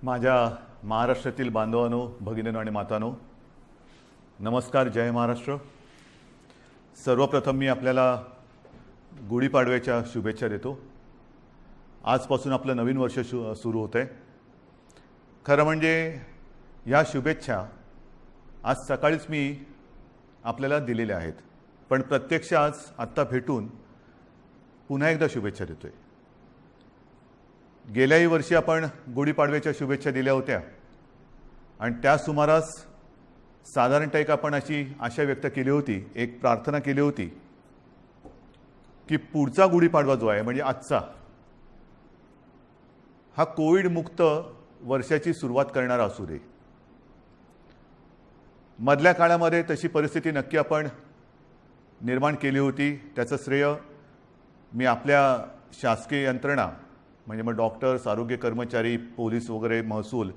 माझ्या महाराष्ट्रातील बांधवांनो, भगिनींनो आणि मातांनो, नमस्कार. जय महाराष्ट्र. सर्वप्रथम मी आपल्याला गुढीपाडव्याच्या शुभेच्छा देतो. आजपासून आपलं नवीन वर्ष सुरू होतं आहे. खरं म्हणजे या शुभेच्छा आज सकाळीच मी आपल्याला दिलेल्या आहेत, पण प्रत्यक्ष आज आत्ता भेटून पुन्हा एकदा शुभेच्छा देतोय. गेल्याही वर्षी आपण गुढीपाडव्याच्या शुभेच्छा दिल्या होत्या आणि त्या सुमारास साधारणतः एक आपण अशी आशा व्यक्त केली होती, एक प्रार्थना केली होती की पुढचा गुढीपाडवा जो आहे म्हणजे आजचा, हा कोविड मुक्त वर्षाची सुरुवात करणारा असू दे. मधल्या काळामध्ये तशी परिस्थिती नक्की आपण निर्माण केली होती. त्याचं श्रेय मी आपल्या शासकीय यंत्रणा म्हणजे मग डॉक्टर्स, आरोग्य कर्मचारी, पोलीस वगैरे, महसूल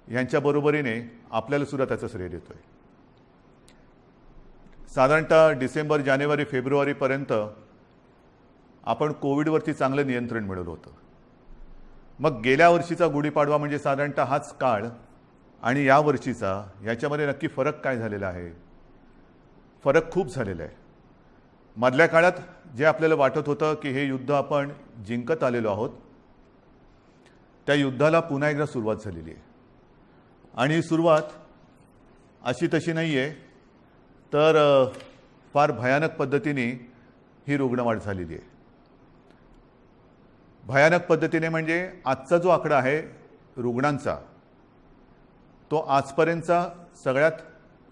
यांच्या बरोबरीने आपल्याला सुद्धा त्याचं श्रेय देतोय. साधारणतः डिसेंबर, जानेवारी, फेब्रुवारीपर्यंत आपण कोविडवरती चांगलं नियंत्रण मिळवलं होतं. मग गेल्या वर्षीचा गुढीपाडवा म्हणजे साधारणतः हाच काळ आणि या वर्षीचा याच्यामध्ये नक्की फरक काय झालेला आहे? फरक खूप झालेला आहे. मधल्या काळात जे आपल्याला वाटत होतं की हे युद्ध आपण जिंकत आलेलो आहोत, त्या युद्धाला पुन्हा एकदा सुरुवात झालेली आहे. आणि ही सुरुवात अशी तशी नाही आहे, तर फार भयानक पद्धतीने ही रुग्णवाढ झालेली आहे. भयानक पद्धतीने म्हणजे आजचा जो आकडा आहे रुग्णांचा, तो आजपर्यंतचा सगळ्यात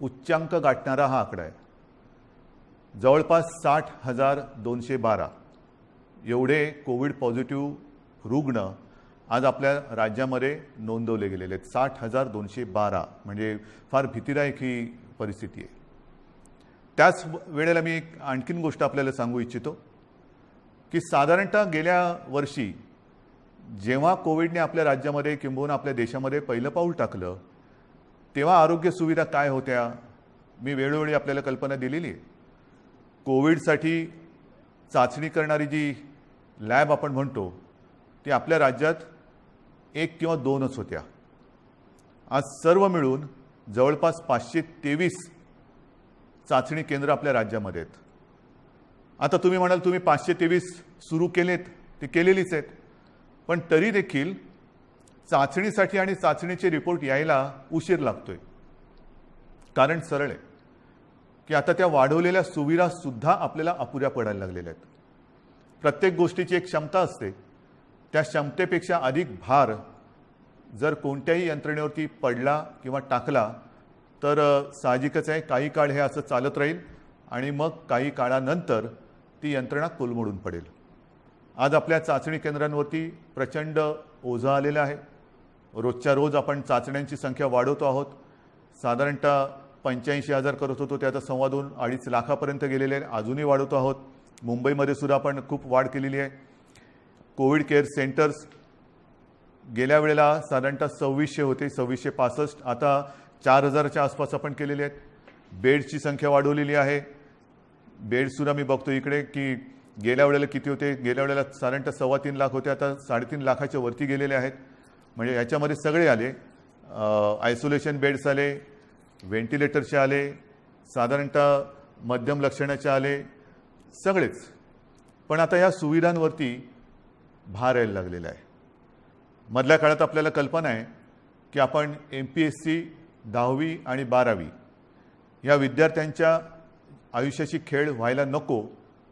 उच्चांक गाठणारा हा आकडा आहे. जवळपास 60,212 एवढे कोविड पॉझिटिव्ह रुग्ण आज आपल्या राज्यामध्ये नोंदवले गेलेले आहेत. 60,212 म्हणजे फार भीतीदायक ही परिस्थिती आहे. त्याच वेळेला मी एक आणखीन गोष्ट आपल्याला सांगू इच्छितो की साधारणतः गेल्या वर्षी जेव्हा कोविडने आपल्या राज्यामध्ये किंबहुना आपल्या देशामध्ये पहिलं पाऊल टाकलं, तेव्हा आरोग्य सुविधा काय होत्या मी वेळोवेळी आपल्याला कल्पना दिलेली आहे. कोविडसाठी चाचणी करणारी जी लॅब आपण म्हणतो ती आपल्या राज्यात 1 किंवा 2च होत्या. आज सर्व मिळून जवळपास 523 चाचणी केंद्र आपल्या राज्यामध्ये आहेत. आता तुम्ही म्हणाल तुम्ही 523 सुरू केलेत, ते केलेलीच आहेत, पण तरी देखील चाचणीसाठी आणि चाचणीचे रिपोर्ट यायला उशीर लागतोय. कारण सरळ आहे की आता त्या वाढवलेल्या सुविधा सुद्धा आपल्याला अपुऱ्या पडायला लागलेल्या आहेत. प्रत्येक गोष्टीची एक क्षमता असते, त्या क्षमतेपेक्षा अधिक भार जर कोणत्याही यंत्रणेवरती पडला किंवा टाकला तर साहजिकच आहे काही काळ हे असं चालत राहील आणि मग काही काळानंतर ती यंत्रणा कोलमडून पडेल. आज आपल्या चाचणी केंद्रांवरती प्रचंड ओझं आलेलं आहे. रोजच्या रोज आपण चाचण्यांची संख्या वाढवतो आहोत. साधारणतः 85,000 करत होतो, ते आता 2.25-2.5 लाखापर्यंत गेलेले आहे. अजूनही वाढवतो आहोत. मुंबईमध्ये सुद्धा आपण खूप वाढ केलेली आहे. कोविड केअर सेंटर्स गेल्या वेळेला साधारणतः 2600 होते, 2665, आता 4000च्या आसपास आपण केलेले आहेत. बेडची संख्या वाढवलेली आहे. बेडसुद्धा मी बघतो इकडे की गेल्या वेळेला किती होते, गेल्या वेळेला साधारणतः 3.25 लाख होते, आता 3.5 लाखाच्या वरती गेलेले आहेत. म्हणजे याच्यामध्ये सगळे आले, आयसोलेशन बेड्स आले, व्हेंटिलेटरचे आले, साधारणतः मध्यम लक्षणाचे आले, सगळेच. पण आता या सुविधांवरती भार यायला लागलेला आहे. मधल्या काळात आपल्याला कल्पना आहे की आपण MPSC 10वी आणि 12वी या विद्यार्थ्यांच्या आयुष्याची खेळ व्हायला नको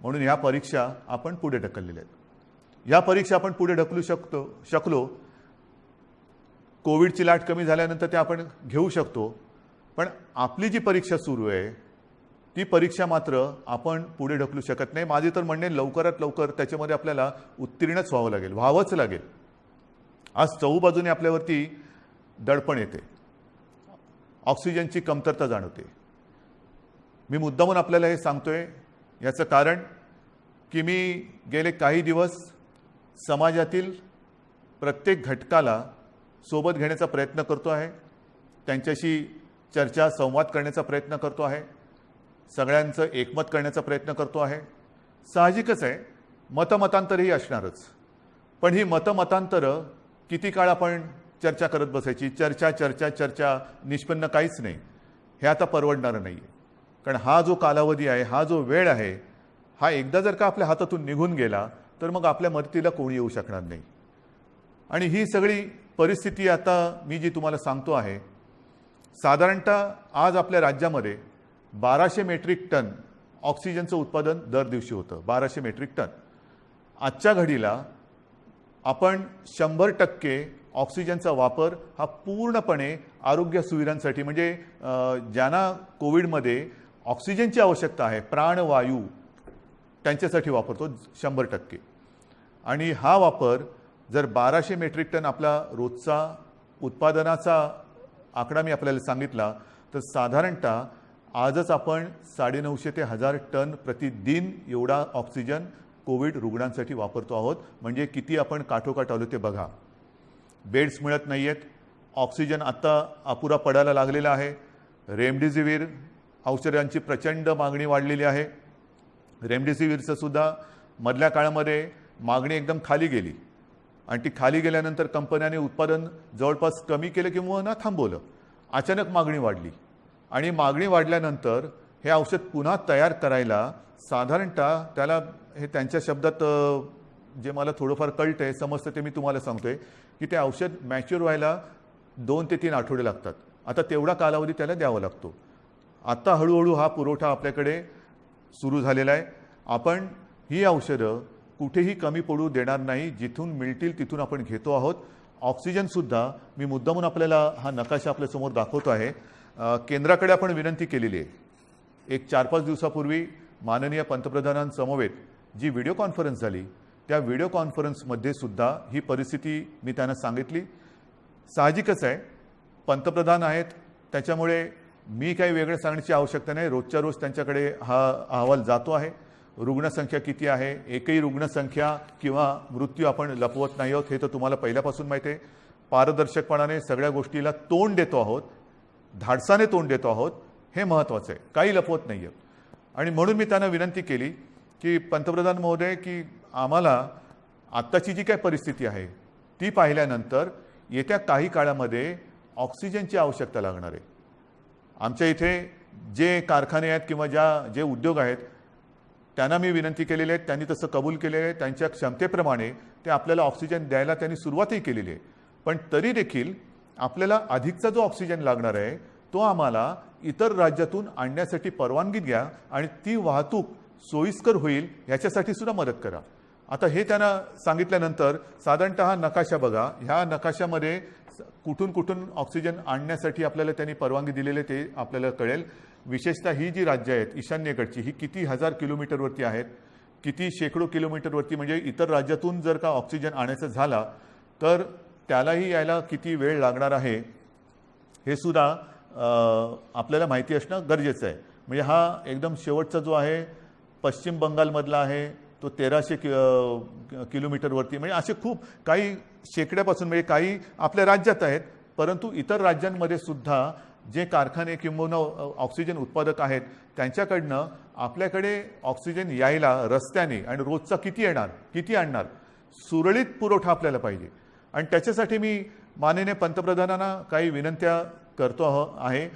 म्हणून ह्या परीक्षा आपण पुढे ढकललेल्या आहेत. या परीक्षा आपण पुढे ढकलू शकलो. कोविडची लाट कमी झाल्यानंतर ते आपण घेऊ शकतो, पण आपली जी परीक्षा सुरू आहे ती परीक्षा मात्र आपण पुढे ढकलू शकत नाही. माझे तर म्हणणे लवकरात लवकर त्याच्यामध्ये आपल्याला उत्तीर्णच व्हावंच लागेल. आज चहूबाजूने आपल्यावरती दडपण येते, ऑक्सिजनची कमतरता जाणवते. मी मुद्दामून आपल्याला हे सांगतोय याचं कारण की मी गेले काही दिवस समाजातील प्रत्येक घटकाला सोबत घेण्याचा प्रयत्न करतो आहे, त्यांच्याशी चर्चा संवाद करण्याचा प्रयत्न करतो आहे, सगळ्यांचं एकमत करण्याचा प्रयत्न करतो आहे. साहजिकच आहे मतमतांतरही असणारच, पण ही मतमतांतरं किती काळ आपण चर्चा करत बसायची, चर्चा चर्चा चर्चा, निष्पन्न काहीच नाही. हे आता परवडणारं नाही आहे. कारण हा जो कालावधी आहे, हा जो वेळ आहे, हा एकदा जर का आपल्या हातातून निघून गेला तर मग आपल्या मदतीला कोणी येऊ शकणार नाही. आणि ही सगळी परिस्थिती आता मी जी तुम्हाला सांगतो आहे, साधारणतः आज आपल्या राज्यामध्ये 1200 मेट्रिक टन ऑक्सिजनचं उत्पादन दर दिवशी होतं. 1200 मेट्रिक टन. आजच्या घडीला आपण 100% ऑक्सिजनचा वापर हा पूर्णपणे आरोग्य सुविधांसाठी, म्हणजे ज्यांना कोविडमध्ये ऑक्सिजनची आवश्यकता आहे, प्राणवायू, त्यांच्यासाठी वापरतो 100%. आणि हा वापर जर 1200 मेट्रिक टन आपला रोजचा उत्पादनाचा आकडा मी आपल्याला सांगितला, तर साधारणतः आजच आपण 950 ते 1000 टन प्रतिदिन एवढा ऑक्सिजन कोविड रुग्णांसाठी वापरतो आहोत. म्हणजे किती आपण काठोकाठ आलो ते बघा. बेड्स मिळत नाही आहेत, ऑक्सिजन आत्ता अपुरा पडायला लागलेला आहे. रेमडेसिवीर औषधांची प्रचंड मागणी वाढलेली आहे. रेमडेसिवीरचं सुद्धा मधल्या काळामध्ये मागणी एकदम खाली गेली आणि ती खाली गेल्यानंतर कंपन्यांनी उत्पादन जवळपास कमी केलं किंवा ना थांबवलं. अचानक मागणी वाढली आणि मागणी वाढल्यानंतर हे औषध पुन्हा तयार करायला साधारणतः त्याला, हे त्यांच्या शब्दात जे मला थोडंफार कळतं आहे, समजतं ते मी तुम्हाला सांगतोय, की ते औषध मॅच्युअर व्हायला 2 ते 3 आठवडे लागतात. आता तेवढा कालावधी त्याला द्यावा लागतो. आता हळूहळू हा पुरवठा आपल्याकडे सुरू झालेला आहे. आपण ही औषधं कुठेही कमी पडू देणार नाही. जिथून मिळतील तिथून आपण घेतो आहोत. ऑक्सिजनसुद्धा मी मुद्दामून आपल्याला हा नकाशा आपल्यासमोर दाखवतो आहे. केंद्राकडे आपण विनंती केलेली आहे. एक 4-5 दिवसापूर्वी माननीय पंतप्रधानांसमवेत जी व्हिडिओ कॉन्फरन्स झाली, त्या व्हिडिओ कॉन्फरन्समध्ये सुद्धा ही परिस्थिती मी त्यांना सांगितली. साहजिकच आहे, पंतप्रधान आहेत, त्याच्यामुळे मी काही वेगळं सांगण्याची आवश्यकता नाही. रोजच्या रोज त्यांच्याकडे हा अहवाल जातो आहे. रुग्णसंख्या किती आहे, एकही रुग्णसंख्या किंवा मृत्यू आपण लपवत नाही आहोत, हे तर तुम्हाला पहिल्यापासून माहिती आहे. पारदर्शकपणाने सगळ्या गोष्टीला तोंड देतो आहोत, धाडसाने तोंड देतो आहोत, हे महत्त्वाचं आहे. काही लपवत नाही आहे. आणि म्हणून मी त्यांना विनंती केली की पंतप्रधान महोदय, की आम्हाला आत्ताची जी काय परिस्थिती आहे ती पाहिल्यानंतर येत्या काही काळामध्ये ऑक्सिजनची आवश्यकता लागणार आहे. आमच्या इथे जे कारखाने आहेत किंवा जे उद्योग आहेत त्यांना मी विनंती केलेली आहे, त्यांनी तसं कबूल केलेलं आहे. त्यांच्या क्षमतेप्रमाणे ते आपल्याला ऑक्सिजन द्यायला त्यांनी सुरुवातही केलेली आहे. पण तरी देखील आपल्याला अधिकचा जो ऑक्सिजन लागणार आहे तो आम्हाला इतर राज्यातून आणण्यासाठी परवानगी द्या आणि ती वाहतूक सोयीस्कर होईल याच्यासाठी सुद्धा मदत करा. आता हे त्यांना सांगितल्यानंतर साधारणतः हा नकाशा बघा. ह्या नकाशामध्ये कुठून कुठून ऑक्सिजन आणण्यासाठी आपल्याला त्यांनी परवानगी दिलेले ते आपल्याला कळेल. विशेषतः ही जी राज्य आहेत ईशान्येकडची, ही किती 1000 किलोमीटरवरती आहेत, किती शेकडो किलोमीटरवरती. म्हणजे इतर राज्यातून जर का ऑक्सिजन आणायचं झाला तर त्यालाही यायला किती वेळ लागणार आहे हे सुद्धा आपल्याला माहिती असणं गरजेचं आहे. म्हणजे हा एकदम शेवटचा जो आहे पश्चिम बंगालमधला आहे, तो 1300 किलोमीटरवरती. म्हणजे असे खूप काही शेकड्यापासून, म्हणजे काही आपल्या राज्यात आहेत, परंतु इतर राज्यांमध्ये सुद्धा जे कारखाने किंवा ऑक्सिजन उत्पादक आहेत त्यांच्याकडनं आपल्याकडे ऑक्सिजन यायला रस्त्याने आणि रोजचा किती येणार, किती आणणार, सुरळीत पुरवठा आपल्याला पाहिजे. आणि त्याच्यासाठी मी माननीय पंतप्रधानांना काही विनंत्या करतो आहे.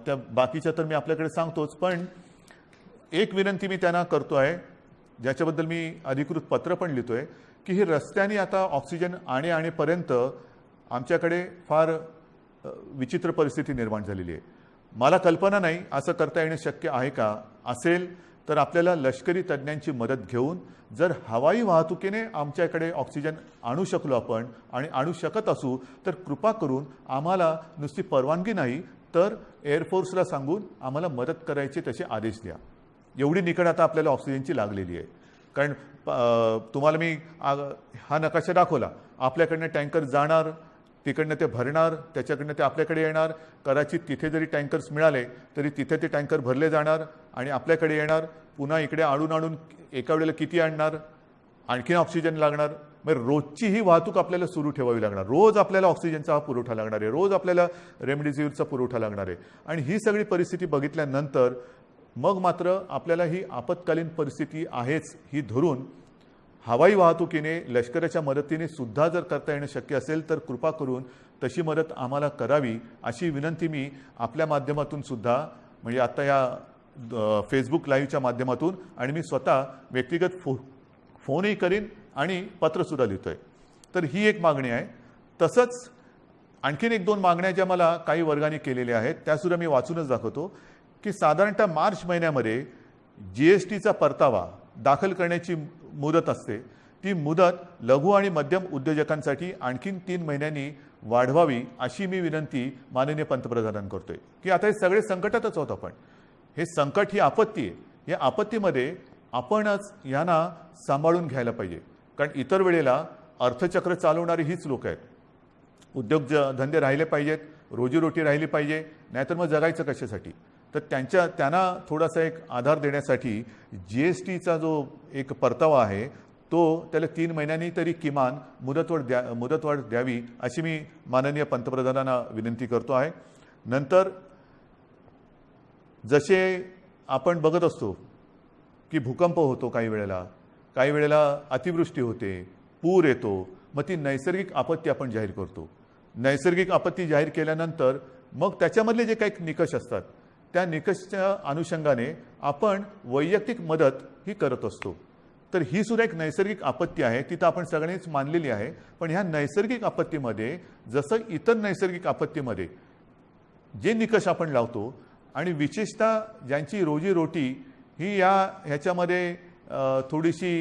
त्या बाकीच्या तर मी आपल्याकडे सांगतोच, पण एक विनंती मी त्यांना करतो आहे, ज्याच्याबद्दल मी अधिकृत पत्र पण लिहितोय, की ही रस्त्याने आता ऑक्सिजन आणेपर्यंत आमच्याकडे फार विचित्र परिस्थिती निर्माण झालेली आहे. मला कल्पना नाही असं करता येणं शक्य आहे का. असेल तर आपल्याला लष्करी तज्ज्ञांची मदत घेऊन जर हवाई वाहतुकीने आमच्याकडे ऑक्सिजन आणू शकलो आपण आणि आणू शकत असू तर कृपा करून आम्हाला नुसती परवानगी नाही तर एअरफोर्सला सांगून आम्हाला मदत करायचे तसे आदेश द्या. एवढी निकड आता आपल्याला ऑक्सिजनची लागलेली आहे. कारण तुम्हाला मी हा नकाशा दाखवला. आपल्याकडनं टँकर जाणार, तिकडनं ते भरणार, त्याच्याकडनं ते आपल्याकडे येणार. कदाचित तिथे जरी टँकर्स मिळाले तरी तिथे ते टँकर भरले जाणार आणि आपल्याकडे येणार. पुन्हा इकडे आणून एका वेळेला किती आणणार, आणखीन ऑक्सिजन लागणार. मग रोजची ही वाहतूक आपल्याला सुरू ठेवावी लागणार. रोज आपल्याला ऑक्सिजनचा हा पुरवठा लागणार आहे, रोज आपल्याला रेमडेसिवीरचा पुरवठा लागणार आहे. आणि ही सगळी परिस्थिती बघितल्यानंतर मग मात्र आपल्याला ही आपत्कालीन परिस्थिती आहेच ही धरून हवाई वाहतुकीने लष्कराच्या मदतीने सुद्धा जर करता येणं शक्य असेल तर कृपा करून तशी मदत आम्हाला करावी अशी विनंती मी आपल्या माध्यमातून सुद्धा म्हणजे आता या फेसबुक लाईव्हच्या माध्यमातून आणि मी स्वतः व्यक्तिगत फोनही करीन आणि पत्रसुद्धा लिहितोय. तर ही एक मागणी आहे. तसंच आणखीन एक दोन मागण्या ज्या मला काही वर्गाने केलेल्या आहेत त्यासुद्धा मी वाचूनच दाखवतो की साधारणतः मार्च महिन्यामध्ये GSTचा परतावा दाखल करण्याची मुदत असते. ती मुदत लघु आणि मध्यम उद्योजकांसाठी आणखीन 3 महिन्यांनी वाढवावी अशी मी विनंती माननीय पंतप्रधानांना करतोय की आता हे सगळे संकटातच आहोत आपण. हे संकट ही आपत्ती आहे. या आपत्तीमध्ये आपणच यांना सांभाळून घ्यायला पाहिजे. कारण इतर वेळेला अर्थचक्र चालवणारी हीच लोक आहेत. उद्योगधंदे राहिले पाहिजेत, रोजीरोटी राहिली पाहिजे, नाहीतर मग जगायचं कशासाठी. तर त्यांना थोडासा एक आधार देण्यासाठी GSTचा जो एक परतावा आहे तो त्याला 3 महिन्यांनी तरी किमान मुदतवाढ द्यावी अशी मी माननीय पंतप्रधानांना विनंती करतो आहे. नंतर जसे आपण बघत असतो की भूकंप होतो, काही वेळेला अतिवृष्टी होते, पूर येतो, मग ती नैसर्गिक आपत्ती आपण जाहीर करतो. नैसर्गिक आपत्ती जाहीर केल्यानंतर मग त्याच्यामधले जे काही निकष असतात त्या निकषच्या अनुषंगाने आपण वैयक्तिक मदत ही करत असतो. तर ही सुद्धा एक नैसर्गिक आपत्ती आहे, तिथं आपण सगळ्यांनीच मानलेली आहे. पण ह्या नैसर्गिक आपत्तीमध्ये जसं इतर नैसर्गिक आपत्तीमध्ये जे निकष आपण लावतो आणि विशेषतः ज्यांची रोजीरोटी ही ह्याच्यामध्ये थोडीशी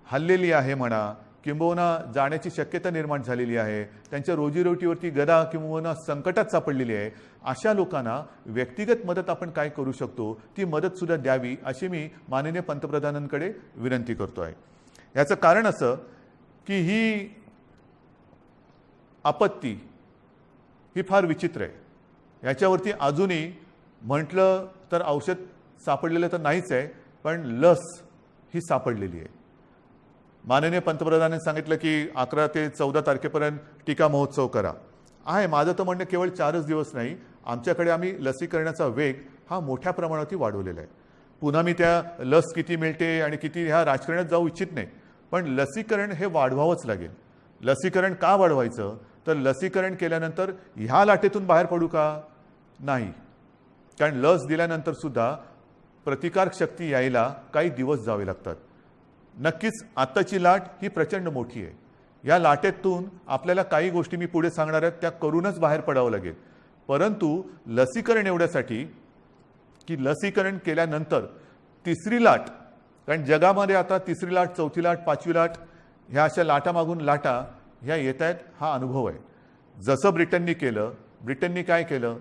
हल्लेली आहे म्हणा किंबहुना जाण्याची शक्यता निर्माण झालेली आहे, त्यांच्या रोजीरोटीवरती गदा किंबहुना संकटात सापडलेली आहे, अशा लोकांना व्यक्तिगत मदत आपण काय करू शकतो ती मदत सुद्धा द्यावी अशी मी माननीय पंतप्रधानांकडे विनंती करतो आहे. याचं कारण असं की ही आपत्ती ही फार विचित्र आहे. याच्यावरती अजूनही म्हटलं तर औषध सापडलेलं तर नाहीच आहे, पण लस ही सापडलेली आहे. माननीय पंतप्रधानांनी सांगितलं की 11 ते 14 तारखेपर्यंत टीका महोत्सव करा. आहे माझं तर म्हणणं केवळ 4च दिवस नाही, आमच्याकडे आम्ही लसीकरणाचा वेग हा मोठ्या प्रमाणात वाढवलेला आहे. पुन्हा मी त्या लस किती मिळते आणि किती ह्या राजकारणात जाऊ इच्छित नाही, पण लसीकरण हे वाढवावंच लागेल. लसीकरण का वाढवायचं तर लसीकरण केल्यानंतर ह्या लाटेतून बाहेर पडू का नाही, कारण लस दिल्यानंतर सुद्धा प्रतिकारक शक्ती यायला काही दिवस जावे लागतात. नक्कीच आत्ताची लाट ही प्रचंड मोठी आहे. या लाटेतून आपल्याला काही गोष्टी मी पुढे सांगणार आहेत त्या करूनच बाहेर पडावं लागेल. परंतु लसीकरण एवढ्यासाठी की लसीकरण केल्यानंतर तिसरी लाट, कारण जगामध्ये आता तिसरी लाट, चौथी लाट, पाचवी लाट ह्या अशा लाटामागून लाटा ह्या येत आहेत, हा अनुभव आहे. जसं ब्रिटननी काय केलं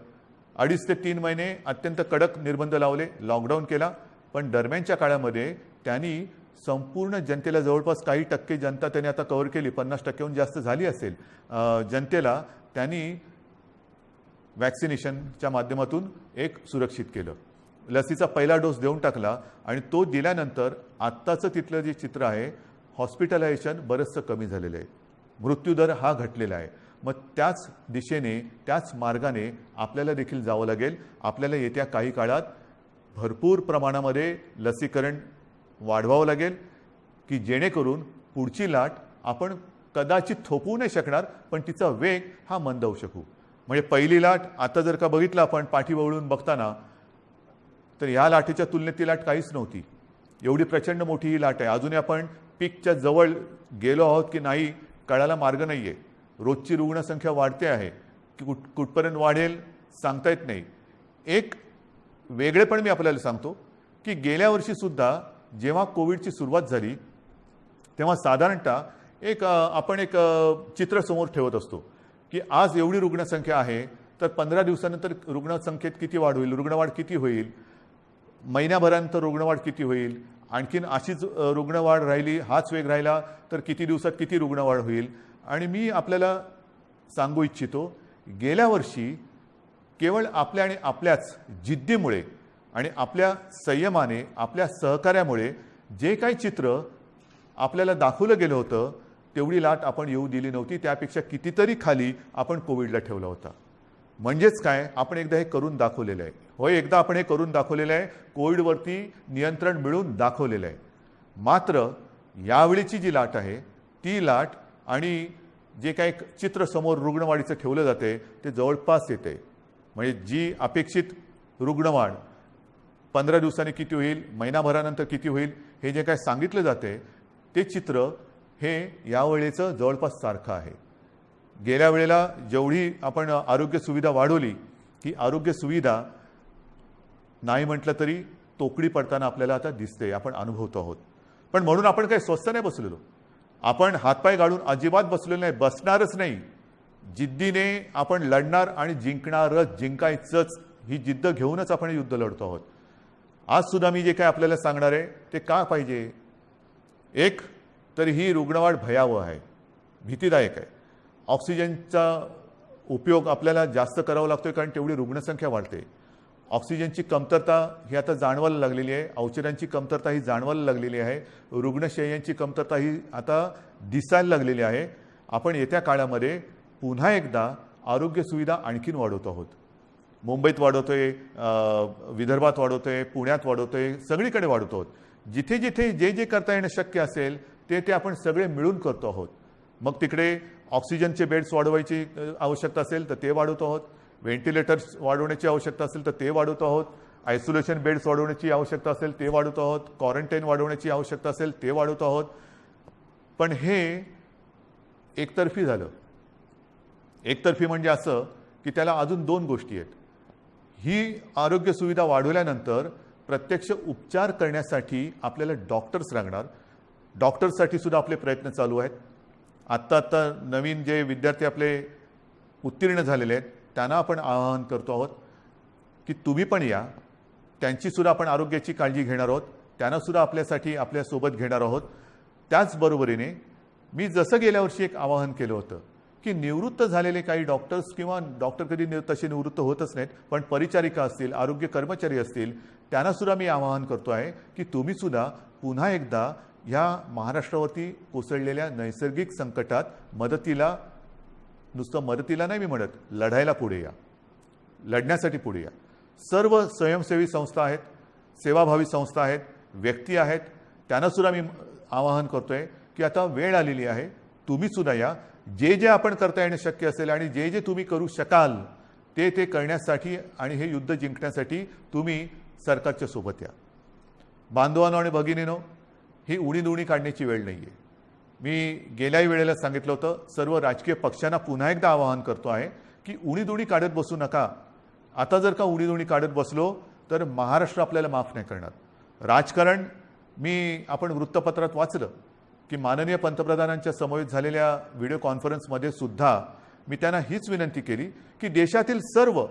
2.5 ते 3 महिने अत्यंत कडक निर्बंध लावले, लॉकडाऊन केला. पण दरम्यानच्या काळामध्ये त्यांनी संपूर्ण जनतेला जवळपास काही टक्के जनता त्यांनी आता कव्हर केली, 50%हून जास्त झाली असेल जनतेला त्यांनी वॅक्सिनेशनच्या माध्यमातून एक सुरक्षित केलं. लसीचा पहिला डोस देऊन टाकला आणि तो दिल्यानंतर आत्ताचं तिथलं जे चित्र आहे हॉस्पिटलायझेशन बरंचसं कमी झालेलं आहे, मृत्यूदर हा घटलेला आहे. मग त्याच दिशेने त्याच मार्गाने आपल्याला देखील जावं लागेल. आपल्याला येत्या काही काळात भरपूर प्रमाणामध्ये लसीकरण वाढवावं लागेल की जेणेकरून पुढची लाट आपण कदाचित थोपवू नाही शकणार, पण तिचा वेग हा मंदावू शकू. म्हणजे पहिली लाट आता जर का बघितलं आपण पाठीवळून बघताना तर ह्या लाटेच्या तुलनेत ती लाट काहीच नव्हती. एवढी प्रचंड मोठी ही लाट आहे. अजूनही आपण पीकच्या जवळ गेलो आहोत की नाही कळायला मार्ग नाही आहे. रोजची रुग्णसंख्या वाढते आहे की कुठपर्यंत वाढेल सांगता येत नाही. एक वेगळेपण मी आपल्याला सांगतो की गेल्या वर्षीसुद्धा जेव्हा कोविडची सुरुवात झाली तेव्हा साधारणतः आपण एक चित्र समोर ठेवत असतो की आज एवढी रुग्णसंख्या आहे तर 15 दिवसानंतर रुग्णसंख्येत किती वाढ होईल, रुग्णवाढ किती होईल, महिन्याभरानंतर रुग्णवाढ किती होईल, आणखीन अशीच रुग्णवाढ राहिली, हाच वेग राहिला तर किती दिवसात किती रुग्णवाढ होईल. आणि मी आपल्याला सांगू इच्छितो गेल्या वर्षी केवळ आपल्या आणि आपल्याच जिद्दीमुळे आणि आपल्या संयमाने, आपल्या सहकार्यामुळे जे काही चित्र आपल्याला दाखवलं गेलं होतं तेवढी लाट आपण येऊ दिली नव्हती. त्यापेक्षा कितीतरी खाली आपण कोविडला ठेवला होता. म्हणजेच काय, आपण एकदा हे करून दाखवलेलं आहे. होय, एकदा आपण हे करून दाखवलेलं आहे, कोविडवरती नियंत्रण मिळवून दाखवलेलं आहे. मात्र यावेळीची जी लाट आहे ती लाट आणि जे काही चित्र समोर रुग्णवाढीचं ठेवलं जाते ते जवळपास येते. म्हणजे जी अपेक्षित रुग्णवाढ 15 दिवसांनी किती होईल, महिनाभरानंतर किती होईल, हे जे काय सांगितलं जाते ते चित्र हे यावेळेचं जवळपास सारखं आहे. गेल्या वेळेला जेवढी आपण आरोग्य सुविधा वाढवली ही आरोग्य सुविधा नाही म्हटलं तरी तोकडी पडताना आपल्याला आता दिसते, आपण अनुभवतो आहोत. पण म्हणून आपण काही स्वस्त नाही बसलेलो, आपण हातपाय गाडून अजिबात बसलेलो नाही, बसणारच नाही. जिद्दीने आपण लढणार आणि जिंकणारच, जिंकायचंच ही जिद्द घेऊनच आपण युद्ध लढतो आहोत. आज सुद्धा मी जे काय आपल्याला सांगणार आहे ते का पाहिजे. एक तर ही रुग्णवाढ भयावह आहे, भीतीदायक आहे. ऑक्सिजनचा उपयोग आपल्याला जास्त करावा लागतोय कारण तेवढी रुग्णसंख्या वाढते. ऑक्सिजनची कमतरता ही आता जाणवायला लागलेली आहे, औषधांची कमतरता ही जाणवायला लागलेली आहे, रुग्णशय्यांची कमतरता ही आता दिसायला लागलेली आहे. आपण येत्या काळामध्ये पुन्हा एकदा आरोग्य सुविधा आणखीन वाढवतो आहोत. मुंबईत वाढवतोय, विदर्भात वाढवतोय, पुण्यात वाढवतोय, सगळीकडे वाढवतो आहोत. जिथे जिथे जे जे करता येणं शक्य असेल ते आपण सगळे मिळून करतो आहोत. मग तिकडे ऑक्सिजनचे बेड्स वाढवायची आवश्यकता असेल तर ते वाढवतो आहोत, व्हेंटिलेटर्स वाढवण्याची आवश्यकता असेल तर ते वाढवतो आहोत, आयसोलेशन बेड्स वाढवण्याची आवश्यकता असेल ते वाढवतो आहोत, क्वारंटाईन वाढवण्याची आवश्यकता असेल ते वाढवतो आहोत. पण हे एकतर्फी झालं. एकतर्फी म्हणजे असं की त्याला अजून दोन गोष्टी आहेत. ही आरोग्य सुविधा वाढवल्यानंतर प्रत्यक्ष उपचार करण्यासाठी आपल्याला डॉक्टर्स लागणार. डॉक्टर्ससाठी सुद्धा आपले प्रयत्न चालू आहेत. आत्ता नवीन जे विद्यार्थी आपले उत्तीर्ण झालेले आहेत त्यांना आपण आवाहन करतो आहोत की तुम्ही पण या, त्यांचीसुद्धा आपण आरोग्याची काळजी घेणार आहोत, त्यांनासुद्धा आपल्यासाठी आपल्यासोबत घेणार आहोत. त्याचबरोबरीने मी जसं गेल्या वर्षी एक आवाहन केलं होतं की निवृत्त झालेले काही डॉक्टर्स किंवा डॉक्टर कधी तसे निवृत्त होतच नाहीत, पण परिचारिका असतील, आरोग्य कर्मचारी असतील, त्यांनासुद्धा मी आवाहन करतो आहे की तुम्हीसुद्धा पुन्हा एकदा ह्या महाराष्ट्रावरती कोसळलेल्या नैसर्गिक संकटात मदतीला, नुसतं मदतीला नाही मी म्हणत, लढायला पुढे या, लढण्यासाठी पुढे या. सर्व स्वयंसेवी संस्था आहेत, सेवाभावी संस्था आहेत, व्यक्ती आहेत, त्यांनासुद्धा मी आवाहन करतोय की आता वेळ आलेली आहे, तुम्हीसुद्धा या. जे जे आपण करता येणं शक्य असेल आणि जे जे तुम्ही करू शकाल ते करण्यासाठी आणि हे युद्ध जिंकण्यासाठी तुम्ही सरकारच्या सोबत या. बांधवांनो आणि भगिनीनो, ही उणीधुणी काढण्याची वेळ नाही आहे. मी गेल्याही वेळेला सांगितलं होतं, सर्व राजकीय पक्षांना पुन्हा एकदा आवाहन करतो आहे की उणीधुणी काढत बसू नका. आता जर का उणीधुणी काढत बसलो तर महाराष्ट्र आपल्याला माफ नाही करणार. राजकारण आपण वृत्तपत्रात वाचलं की माननीय पंतप्रधानांच्या समवेत झालेल्या व्हिडिओ कॉन्फरन्समध्ये सुद्धा मी त्यांना हीच विनंती केली की देशातील सर्व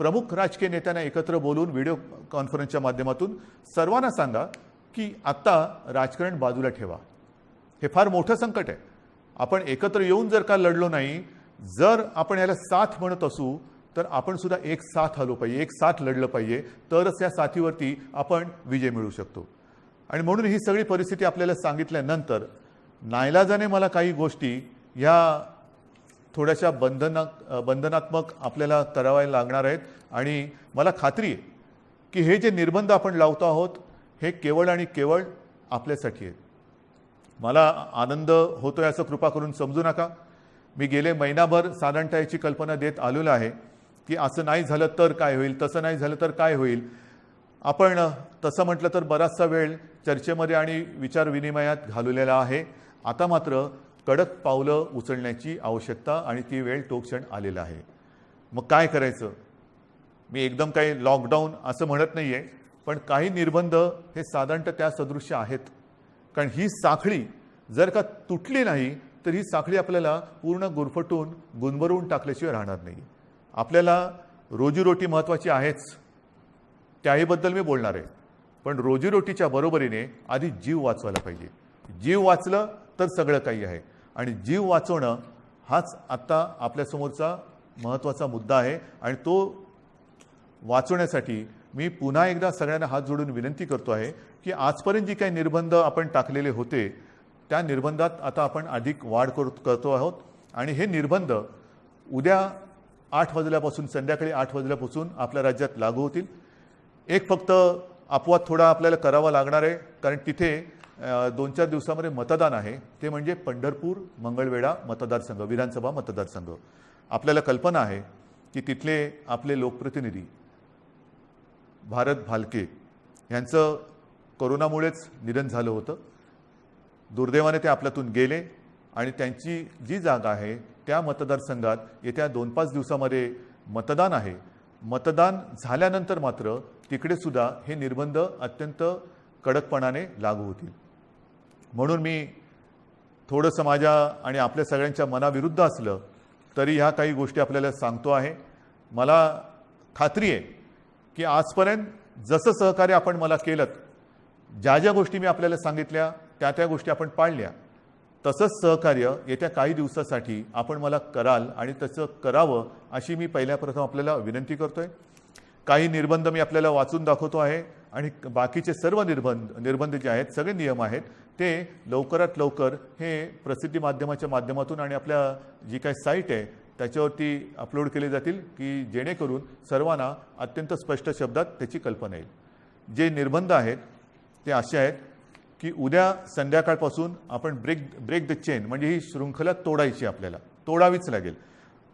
प्रमुख राजकीय नेत्यांना एकत्र बोलून व्हिडिओ कॉन्फरन्सच्या माध्यमातून सर्वांना सांगा की आता राजकारण बाजूला ठेवा. हे फार मोठं संकट आहे. आपण एकत्र येऊन जर का लढलो नाही, जर आपण याला साथ म्हणत असू तर आपण सुद्धा एक साथ आलो पाहिजे, एक साथ लढलं पाहिजे, तरच या साथीवरती आपण विजय मिळवू शकतो. आणि म्हणून ही सगळी परिस्थिती आपल्याला सांगितल्यानंतर नाईलाजाने मला काही गोष्टी ह्या थोड्याशा बंधनात्मक आपल्याला करावायला लागणार आहेत. आणि मला खात्री आहे की हे जे निर्बंध आपण लावतो आहोत हे केवळ आणि केवळ आपल्यासाठी आहेत. मला आनंद होतोय असं कृपा करून समजू नका. मी गेले महिनाभर साधारणतः याची कल्पना देत आलेलो आहे की असं नाही झालं तर काय होईल, तसं नाही झालं तर काय होईल. आपण तसं म्हटलं तर बराचसा वेळ चर्चेमध्ये आणि विचारविनिमयात घालवलेला आहे. आता मात्र कडक पावलं उचलण्याची आवश्यकता आणि ती वेळ तो क्षण आलेला आहे. मग काय करायचं. मी एकदम काही लॉकडाऊन असं म्हणत नाही आहे, पण काही निर्बंध हे साधारणतः त्या सदृश्य आहेत. कारण ही साखळी जर का तुटली नाही तर ही साखळी आपल्याला पूर्ण गुरफटून गुंबरून टाकल्याशिवाय राहणार नाही. आपल्याला रोजीरोटी महत्त्वाची आहेच, त्याहीबद्दल मी बोलणार आहे. पण रोजीरोटीच्या बरोबरीने आधी जीव वाचवायला पाहिजे. जीव वाचलं तर सगळं काही आहे. आणि जीव वाचवणं हाच आत्ता आपल्यासमोरचा महत्त्वाचा मुद्दा आहे. आणि तो वाचवण्यासाठी मी पुन्हा एकदा सगळ्यांना हात जोडून विनंती करतो आहे की आजपर्यंत जी काही निर्बंध आपण टाकलेले होते त्या निर्बंधात आता आपण अधिक वाढ करतो आहोत. आणि हे निर्बंध उद्या 8 वाजल्यापासून, संध्याकाळी 8 वाजल्यापासून आपल्या राज्यात लागू होतील. एक फक्त अपवाद थोडा आपल्याला करावा लागणार आहे, कारण तिथे 2-4 दिवसामध्ये मतदान आहे, ते म्हणजे पंढरपूर मंगळवेढा मतदारसंघ, विधानसभा मतदारसंघ. आपल्याला कल्पना आहे की तिथले आपले लोकप्रतिनिधी भारत भालके यांचं कोरोनामुळेच निधन झालं होतं. दुर्दैवाने ते आपल्यातून गेले आणि त्यांची जी जागा आहे त्या मतदारसंघात येत्या 2-5 दिवसामध्ये मतदान आहे. मतदान झाल्यानंतर मात्र तिकडे सुद्धा हे निर्बंध अत्यंत कडकपणाने लागू होतील. म्हणून मी थोडंसं माझ्या आणि आपल्या सगळ्यांच्या मनाविरुद्ध असलं तरी ह्या काही गोष्टी आपल्याला सांगतो आहे. मला खात्री आहे की आजपर्यंत जसं सहकार्य आपण मला केलं, ज्या ज्या गोष्टी मी आपल्याला सांगितल्या त्या गोष्टी आपण पाळल्या, तसंच सहकार्य येत्या काही दिवसासाठी आपण मला कराल आणि तसं करावं अशी मी प्रथम आपल्याला विनंती करतोय. काही निर्बंध मी आपल्याला वाचून दाखवतो आहे आणि बाकीचे सर्व निर्बंध जे आहेत, सगळे नियम आहेत, ते लवकरात लवकर हे प्रसिद्धी माध्यमाच्या माध्यमातून आणि आपल्या जी काही साईट आहे त्याच्यावरती अपलोड केले जातील की जेणेकरून सर्वांना अत्यंत स्पष्ट शब्दात त्याची कल्पना येईल. जे निर्बंध आहेत ते असे आहेत की उद्या संध्याकाळपासून आपण ब्रेक द चेन म्हणजे ही शृंखला तोडायची, आपल्याला तोडावीच लागेल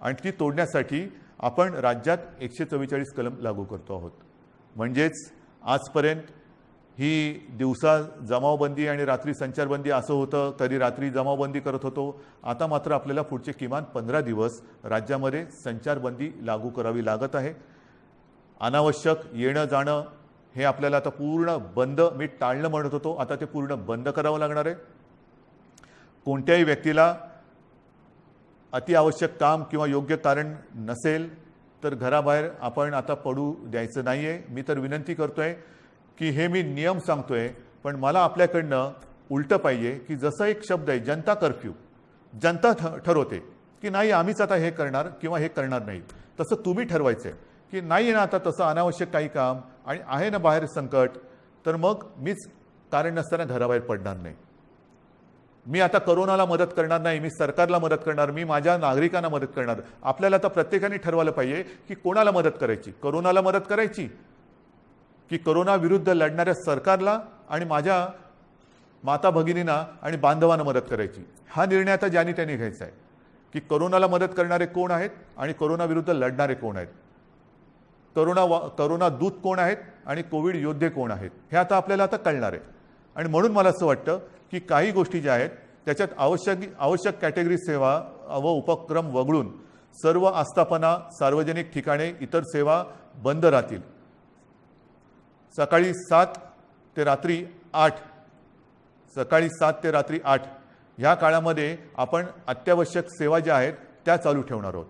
आणि ती तोडण्यासाठी आपण राज्यात 144 कलम लागू करतो आहोत. म्हणजेच आजपर्यंत ही दिवसा जमावबंदी आणि रात्री संचारबंदी असं होतं, कधी रात्री जमावबंदी करत होतो. आता मात्र आपल्याला पुढचे किमान 15 दिवस राज्यामध्ये संचारबंदी लागू करावी लागत आहे. अनावश्यक येणं जाणं हे आपल्याला आता पूर्ण बंद, मी टाळणं म्हणत होतो, आता ते पूर्ण बंद करावं लागणार आहे. कोणत्याही व्यक्तीला अतिआवश्यक काम किंवा योग्य कारण नसेल तर घराबाहेर आपण आता पडू द्यायचं नाही आहे. मी तर विनंती करतोय की हे मी नियम सांगतोय, पण मला आपल्याकडनं उलटं पाहिजे की जसं एक शब्द आहे जनता कर्फ्यू, जनता ठरवते की नाही आम्हीच आता हे करणार किंवा हे करणार नाही, तसं तुम्ही ठरवायचं आहे की नाही ना आता तसं अनावश्यक काही काम आणि आहे ना बाहेर संकट, तर मग मीच कारण नसताना घराबाहेर पडणार नाही. मी आता कोरोनाला मदत करणार नाही, मी सरकारला मदत करणार, मी माझ्या नागरिकांना मदत करणार. आपल्याला आता प्रत्येकाने ठरवलं पाहिजे की कोणाला मदत करायची, कोरोनाला मदत करायची की कोरोना विरुद्ध लढणाऱ्या सरकारला आणि माझ्या माता भगिनींना आणि बांधवांना मदत करायची. हा निर्णय आता ज्यांनी त्यांनी घ्यायचा आहे की कोरोनाला मदत करणारे कोण आहेत आणि कोरोना विरुद्ध लढणारे कोण आहेत, कोरोना दूत कोण आहेत आणि कोविड योद्धे कोण आहेत, हे आता आपल्याला आता कळणार आहे. आणि म्हणून मला असं वाटतं की काही गोष्टी ज्या आहेत त्याच्यात आवश्यक कॅटेगरी सेवा व उपक्रम वगळून सर्व आस्थापना, सार्वजनिक ठिकाणे, इतर सेवा बंद राहतील. सकाळी 7 ते रात्री 8 ह्या काळामध्ये आपण अत्यावश्यक सेवा ज्या आहेत त्या चालू ठेवणार आहोत.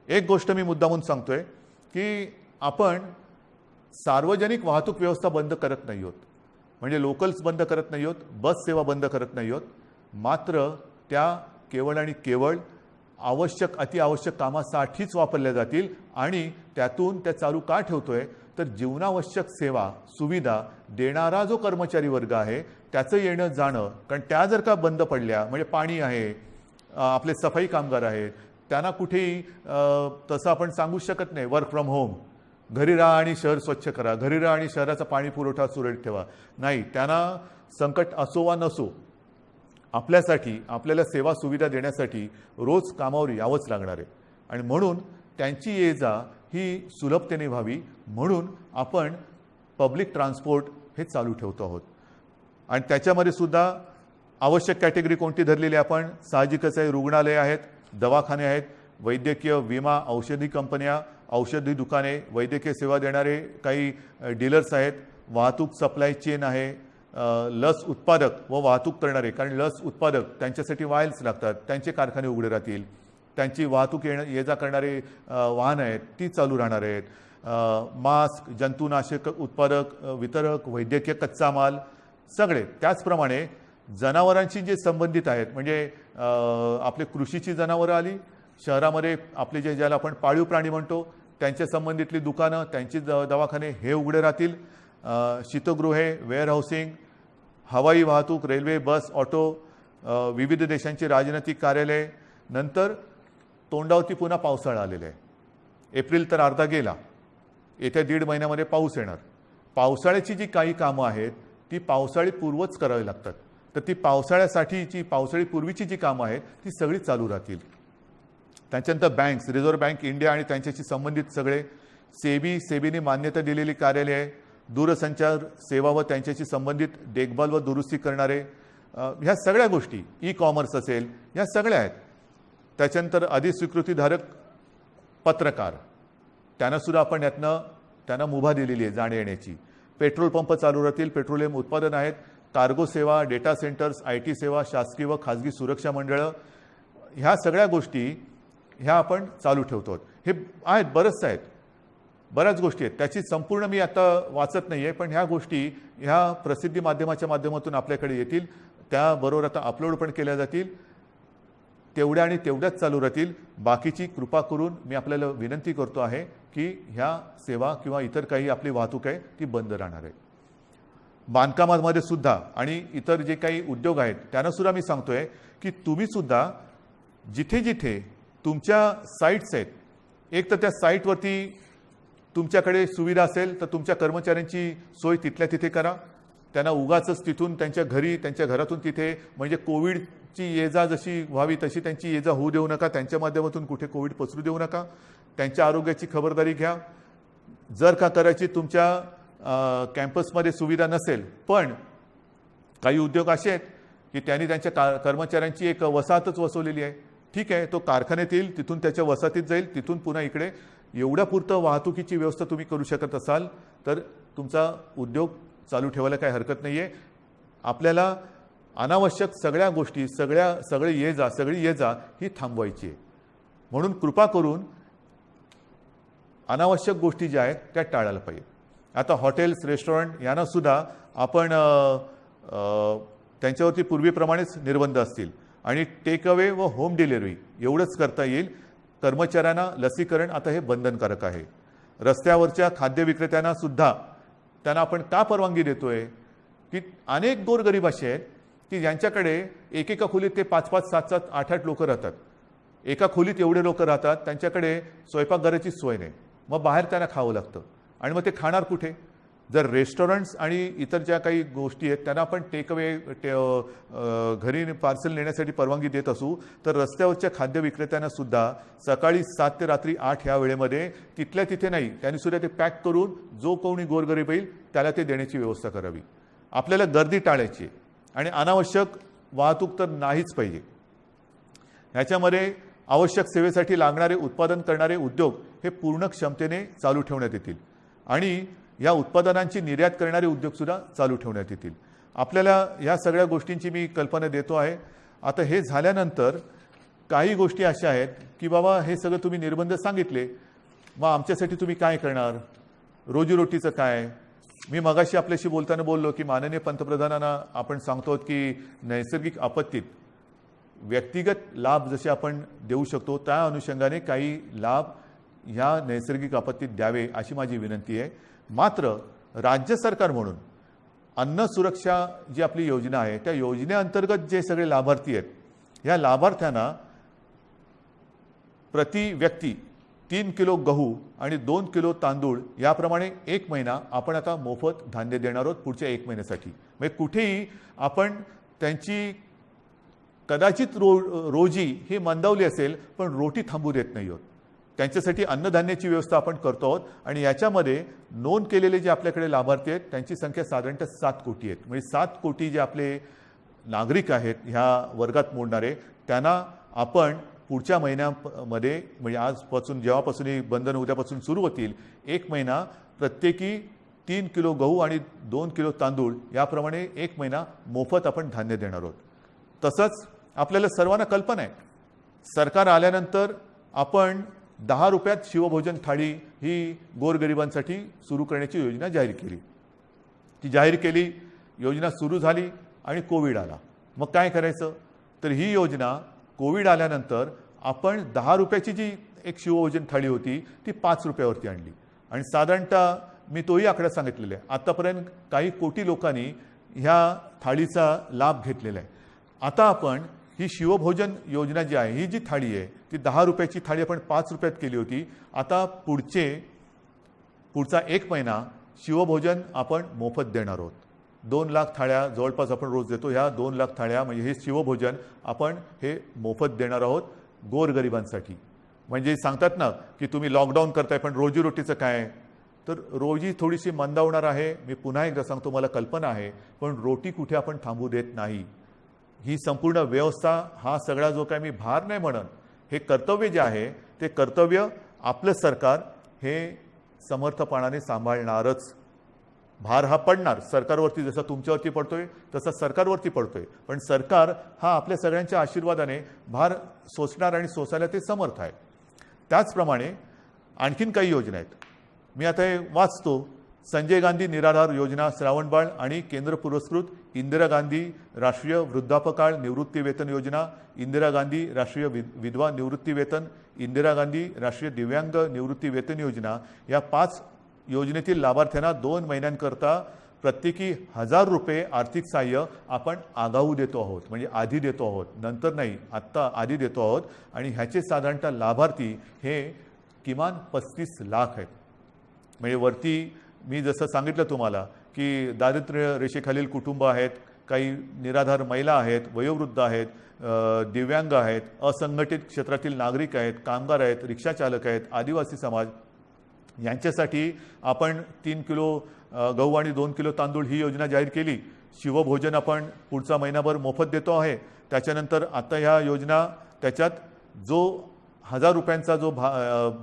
एक गोष्ट मी मुद्दामून सांगतोय की आपण सार्वजनिक वाहतूक व्यवस्था बंद करत नाही आहोत, म्हणजे लोकल्स बंद करत नाही आहोत, बस सेवा बंद करत नाही आहोत, मात्र त्या केवळ आणि केवळ अतिआवश्यक कामासाठीच वापरल्या जातील. आणि त्यातून त्या चालू का ठेवतोय तर जीवनावश्यक सेवा सुविधा देणारा जो कर्मचारी वर्ग आहे त्याचं येणं जाणं, कारण त्या जर का बंद पडल्या म्हणजे पाणी आहे, आपले सफाई कामगार आहेत, त्यांना कुठेही तसं आपण सांगू शकत नाही वर्क फ्रॉम होम, घरी राहा आणि शहर स्वच्छ करा, घरी राहा आणि शहराचा पाणी पुरवठा सुरळीत ठेवा, नाही, त्यांना संकट असो वा नसो आपल्याला सेवा सुविधा देण्यासाठी रोज कामावर यावंच लागणार आहे. आणि म्हणून त्यांची ये जा ही सुलभतेने व्हावी म्हणून आपण पब्लिक ट्रान्सपोर्ट हे चालू ठेवतो आहोत. आणि त्याच्यामध्ये सुद्धा आवश्यक कॅटेगरी कोणती धरलेली आपण साहजिकच आहे, रुग्णालय आहेत, दवाखाने आहेत, वैद्यकीय, विमा, औषधी कंपन्या, औषधी दुकाने, वैद्यकीय सेवा देणारे काही डीलर्स आहेत, वाहतूक सप्लाय चेन आहे, लस उत्पादक व वाहतूक करणारे, कारण लस उत्पादक त्यांच्यासाठी वायल्स लागतात, त्यांचे कारखाने उघडे राहतील, त्यांची वाहतूक ये जा करणारे वाहनं आहेत ती चालू राहणार आहेत, मास्क, जंतुनाशक उत्पादक, वितरक, वैद्यकीय कच्चा माल सगळे. त्याचप्रमाणे जनावरांशी जे संबंधित आहेत म्हणजे आपले कृषीची जनावरं आली, शहरामध्ये आपले ज्याला आपण पाळीव प्राणी म्हणतो त्यांच्या संबंधितली दुकानं, त्यांची दवाखाने हे उघडे राहतील, शीतगृहे, वेअरहाऊसिंग, हवाई वाहतूक, रेल्वे, बस, ऑटो, विविध देशांची राजनैतिक कार्यालय. नंतर तोंडावरती पुन्हा पावसाळा आलेला आहे, एप्रिल तर अर्धा गेला, येत्या 1.5 महिन्यामध्ये पाऊस येणार. पावसाळ्याची जी काही कामं आहेत ती पावसाळी पूर्वच करावी लागतात. तर ती पावसाळ्यासाठीची पावसाळीपूर्वीची जी कामं आहेत ती सगळी चालू राहतील. त्याच्यानंतर बँक्स, रिझर्व्ह बँक इंडिया आणि त्यांच्याशी संबंधित सगळे सेबीने मान्यता दिलेली कार्यालये, दूरसंचार सेवा व त्यांच्याशी संबंधित देखभाल व दुरुस्ती करणारे, ह्या सगळ्या गोष्टी, ई कॉमर्स असेल, ह्या सगळ्या आहेत. त्याच्यानंतर अधिस्वीकृतीधारक पत्रकार, त्यांनासुद्धा आपण त्यांना मुभा दिलेली आहे जाण्या येण्याची. पेट्रोल पंप चालू राहतील, पेट्रोलियम उत्पादन आहेत, कार्गो सेवा, डेटा सेंटर्स, IT सेवा, शासकीय व खाजगी सुरक्षा मंडळं, ह्या सगळ्या गोष्टी ह्या आपण चालू ठेवतो. हे आहेत, बऱ्याच गोष्टी आहेत. त्याची संपूर्ण मी आता वाचत नाही आहे, पण ह्या गोष्टी ह्या प्रसिद्धी माध्यमाच्या माध्यमातून आपल्याकडे येतील. त्याबरोबर आता अपलोड पण केल्या जातील. तेवढ्या आणि तेवढ्याच चालू राहतील. बाकीची कृपा करून मी आपल्याला विनंती करतो आहे की ह्या सेवा किंवा इतर काही आपली वाहतूक आहे ती बंद राहणार आहे. बांधकामामध्ये सुद्धा आणि इतर जे काही उद्योग आहेत त्यांना सुद्धा मी सांगतोय की तुम्ही सुद्धा जिथे जिथे तुमच्या साईट्स आहेत, एक तर त्या साईटवरती तुमच्याकडे सुविधा असेल तर तुमच्या कर्मचाऱ्यांची सोय तिथल्या तिथे करा. त्यांना उगाचच तिथून त्यांच्या घरातून तिथे, म्हणजे कोविडची ये जा जशी व्हावी तशी त्यांची ये जा होऊ देऊ नका. त्यांच्या माध्यमातून कुठे कोविड पसरू देऊ नका. त्यांच्या आरोग्याची खबरदारी घ्या. जर का करायची तुमच्या कॅम्पसमध्ये सुविधा नसेल, पण काही उद्योग असे आहेत की त्यांनी त्यांच्या कर्मचाऱ्यांची एक वसाहतच वसवलेली आहे, ठीक आहे, तो कारखान्यात येईल, तिथून त्याच्या वसाहतीत जाईल, तिथून पुन्हा इकडे. एवढ्या पुरतं वाहतुकीची व्यवस्था तुम्ही करू शकत असाल तर तुमचा उद्योग चालू ठेवायला काही हरकत नाही आहे. आपल्याला अनावश्यक सगळ्या गोष्टी, सगळी ये जा ही थांबवायची आहे. म्हणून कृपा करून अनावश्यक गोष्टी ज्या आहेत त्या टाळायला पाहिजे. आता हॉटेल्स, रेस्टॉरंट यांना सुद्धा आपण त्यांच्यावरती पूर्वीप्रमाणेच निर्बंध असतील आणि टेक अवे व होम डिलिव्हरी एवढंच करता येईल. कर्मचाऱ्यांना लसीकरण आता हे बंधनकारक आहे. रस्त्यावरच्या खाद्य विक्रेत्यांना सुद्धा त्यांना आपण का परवानगी देतोय की अनेक गोरगरीब असे आहेत की ज्यांच्याकडे एकेका खोलीत ते 5-5, 7-7, 8-8 लोक राहतात. एका खोलीत एवढे लोक राहतात, त्यांच्याकडे स्वयंपाकघराची सोय नाही, मग बाहेर त्यांना खावं लागतं. आणि मग ते खाणार कुठे? जर रेस्टॉरंट्स आणि इतर ज्या काही गोष्टी आहेत त्यांना आपण टेक अवे घरी पार्सल नेण्यासाठी परवानगी देत असू, तर रस्त्यावरच्या खाद्य विक्रेत्यांना सुद्धा सकाळी 7 ते रात्री 8 ह्या वेळेमध्ये तिथल्या तिथे नाही, त्यांनी सुद्धा ते पॅक करून जो कोणी गोरगरीब येईल त्याला ते देण्याची व्यवस्था करावी. आपल्याला गर्दी टाळायची आणि अनावश्यक वाहतूक तर नाहीच पाहिजे. ह्याच्यामध्ये आवश्यक सेवेसाठी लागणारे उत्पादन करणारे उद्योग हे पूर्ण क्षमतेने चालू ठेवण्यात येतील आणि या उत्पादनांची निर्यात करणारे उद्योगसुद्धा चालू ठेवण्यात येतील. आपल्याला ह्या सगळ्या गोष्टींची मी कल्पना देतो आहे. आता हे झाल्यानंतर काही गोष्टी अशा आहेत की बाबा हे सगळं तुम्ही निर्बंध सांगितले, मग आमच्यासाठी तुम्ही काय करणार? रोजीरोटीचं काय? मी मगाशी आपल्याशी बोलताना बोललो की माननीय पंतप्रधानांना आपण सांगतो की नैसर्गिक आपत्तीत व्यक्तिगत लाभ जसे आपण देऊ शकतो त्या अनुषंगाने काही लाभ ह्या नैसर्गिक आपत्तीत द्यावे अशी माझी विनंती आहे. मात्र राज्य सरकार म्हणून अन्न सुरक्षा जी आपली योजना आहे त्या योजनेअंतर्गत जे सगळे लाभार्थी आहेत या लाभार्थ्यांना प्रति व्यक्ती 3 किलो गहू आणि 2 किलो तांदूळ याप्रमाणे 1 महिना आपण आता मोफत धान्य देणार आहोत पुढच्या 1 महिन्यासाठी. म्हणजे कुठेही आपण त्यांची कदाचित रोजी ही मंदावली असेल पण रोटी थांबू देत नाही आहोत. त्यांच्यासाठी अन्नधान्याची व्यवस्था आपण करतो आहोत आणि याच्यामध्ये नोंद केलेले जे आपल्याकडे लाभार्थी आहेत त्यांची संख्या साधारणतः 7 कोटी आहेत. म्हणजे 7 कोटी जे आपले नागरिक आहेत ह्या वर्गात मोडणारे त्यांना आपण पुढच्या महिन्यामध्ये, म्हणजे आजपासून जेव्हापासून ही बंधन उद्यापासून सुरू होतील, 1 महिना प्रत्येकी 3 किलो गहू आणि 2 किलो तांदूळ याप्रमाणे 1 महिना मोफत आपण धान्य देणार आहोत. तसंच आपल्याला सर्वांना कल्पना आहे, सरकार आल्यानंतर आपण 10 रुपयात शिवभोजन थाळी ही गोरगरिबांसाठी सुरू करण्याची योजना जाहीर केली. ती जाहीर केली, योजना सुरू झाली आणि कोविड आला. मग काय करायचं? तर ही योजना कोविड आल्यानंतर आपण 10 रुपयाची जी एक शिवभोजन थाळी होती ती 5 रुपयावरती आणली आणि साधारणतः मी तोही आकडा सांगितलेला आहे. आतापर्यंत काही कोटी लोकांनी ह्या थाळीचा लाभ घेतलेला आहे. आता आपण ही शिवभोजन योजना जी आहे, ही जी थाळी आहे ती 10 रुपयाची थाळी आपण 5 रुपयात केली होती. आता पुढचा 1 महिना शिवभोजन आपण मोफत देणार आहोत. 2 लाख थाळ्या जवळपास आपण रोज देतो. ह्या 2 लाख थाळ्या म्हणजे हे शिवभोजन आपण हे मोफत देणार आहोत गोरगरिबांसाठी. म्हणजे सांगतात ना की तुम्ही लॉकडाऊन करताय पण रोजीरोटीचं काय, तर रोजी थोडीशी मंदावणार आहे. मी पुन्हा एकदा सांगतो, मला कल्पना आहे, पण रोटी कुठे आपण थांबू देत नाही. ही संपूर्ण व्यवस्था, हा सगळा जो काय मी भार नाही म्हणत, हे कर्तव्य जे आहे ते कर्तव्य आपलं सरकार हे समर्थपणाने सांभाळणारच. भार हा पडणार सरकारवरती, जसा तुमच्यावरती पडतोय तसा सरकारवरती पडतोय, पण सरकार हा आपल्या सगळ्यांच्या आशीर्वादाने भार सोसणार आणि सोसायला ते समर्थ आहे. त्याचप्रमाणे आणखीन काही योजना आहेत. मी आता हे वाचतो. संजय गांधी निराधार योजना श्रावणबाळ आणि केंद्र पुरस्कृत इंदिरा गांधी राष्ट्रीय वृद्धापकाळ निवृत्ती वेतन योजना, इंदिरा गांधी राष्ट्रीय विधवा निवृत्ती वेतन, इंदिरा गांधी राष्ट्रीय दिव्यांग निवृत्ती वेतन योजना, या 5 योजनेतील लाभार्थ्यांना 2 महिन्यांकरता प्रत्येकी 1000 रुपये आर्थिक सहाय्य आपण आगाऊ देतो आहोत. म्हणजे आधी देतो आहोत, नंतर नाही, आत्ता आधी देतो आहोत. आणि ह्याचे साधारणतः लाभार्थी हे किमान 35 लाख आहेत. म्हणजे वरती मी जसं सांगितलं तुम्हाला की दारिद्र्य रेषेखालील कुटुंब आहेत, काही निराधार महिला आहेत, वयोवृद्ध आहेत, दिव्यांग आहेत, असंघटित क्षेत्रातील नागरिक आहेत, कामगार आहेत, रिक्षाचालक आहेत, आदिवासी समाज, यांच्यासाठी आपण 3 किलो गहू आणि 2 किलो तांदूळ ही योजना जाहीर केली. शिवभोजन आपण पुढचा महिनाभर मोफत देतो आहे. त्याच्यानंतर आता ह्या योजना त्याच्यात जो 1000 रुपयांचा जो